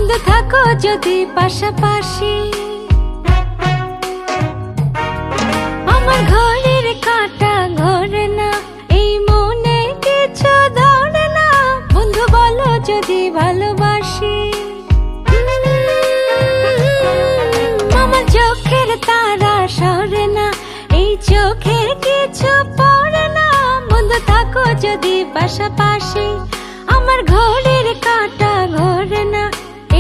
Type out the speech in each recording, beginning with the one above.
বন্ধু থাকো যদি পাশাপাশি। আমার ঘড়ির কাঁটা ঘোরে না, এই মনে কিছু ধরে না, বন্ধু বলো যদি ভালোবাসি। আমার চোখের তারা সরে না, এই চোখে কিছু পড়ে না, বন্ধু থাকো যদি পাশাপাশি। আমার ঘড়ির কাঁটা ঘোরে না,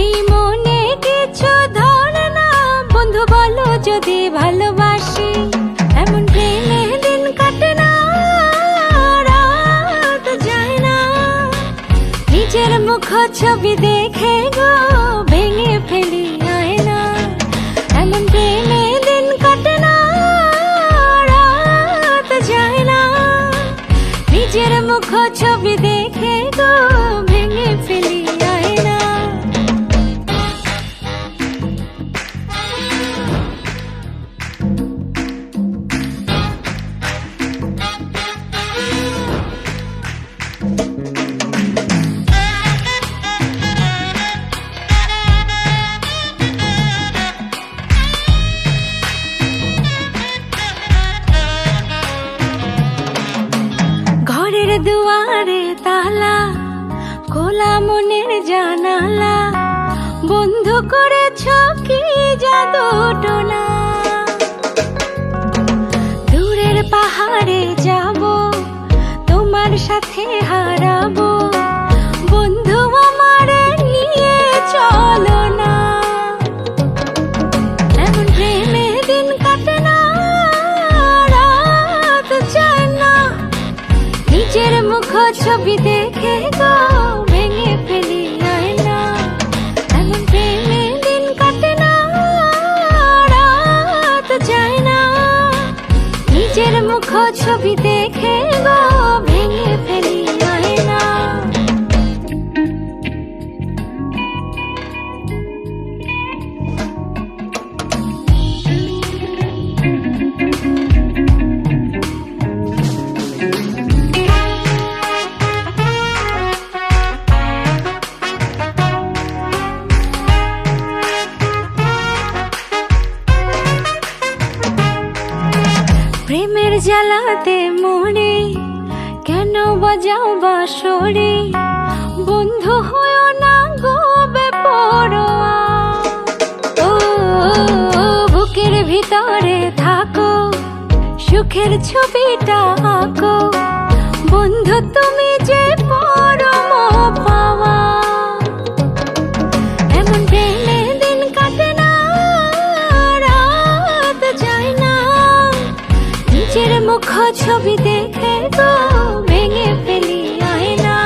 এই মনে কিছু ধরে না, বন্ধু বলো যদি ভালোবাসি। এমন প্রেমে দিন কাটে না, রাত যায় না, নিজের মুখ ছবি দেখে গো ভেঙে ফেলি আয়না। এমন প্রেমে দিন কাটে না, রাত যায় না, নিজের মুখ ছবি দেখে গো ভেঙে ফেলি আয়না। ঘরের দুয়ারে তালা, খোলা মনের জানালা, বন্ধ করেছ কি জাদু টোনা। দূরের পাহাড়ে যাব, তোমার সাথে হারাবো, বন্ধু আমারে নিয়ে চলো না। এমন প্রেমে দিন কাটে না, রাত যায় না, নিজের মুখ ছবি দেখে গো ভেঙে ফেলি আয়না। এমন প্রেমে দিন কাটে না, রাত যায় না, নিজের মুখ ছবি দেখে গো ভেঙে ফেলি আয়না। প্রেমের জ্বালাতে মরে কেন বাজাও বাঁশরি, বন্ধু হয়েও না গো বেপরোয়া। ও বুকের ভিতরে থাকো, সুখের ছবিটা আঁকো, বন্ধু তুমি যে পরম পাওয়া। এমন প্রেমে দিন কাটে না, রাত যায় না, নিজের মুখ ছবি দেখে গো ভেঙে ফেলি আয়না।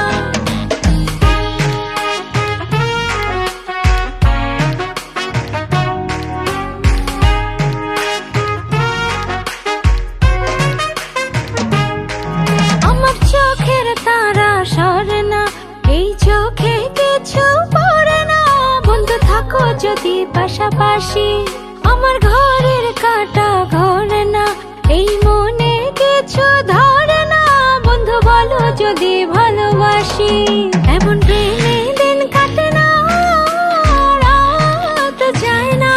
আমার চোখের তারা সরে না, এই চোখে কিছু পড়ে না, বন্ধু থাকো যদি পাশাপাশি। আমার ঘরের কাঁটা ঘোরে না, এই মনে কিছু ধরে না, বন্ধু বলো যদি ভালোবাসি। এমন প্রেমে দিন কাটে না, রাত যায় না,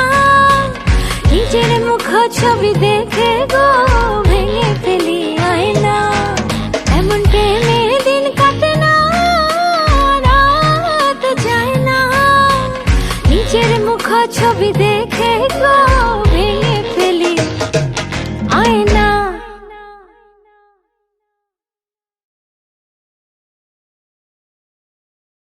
নিজের মুখ ছবি দেখে গো ভেঙে ফেলি আয়না। এমন প্রেমে দিন কাটে না, রাত যায় না, নিজের মুখ ছবি দেখে গো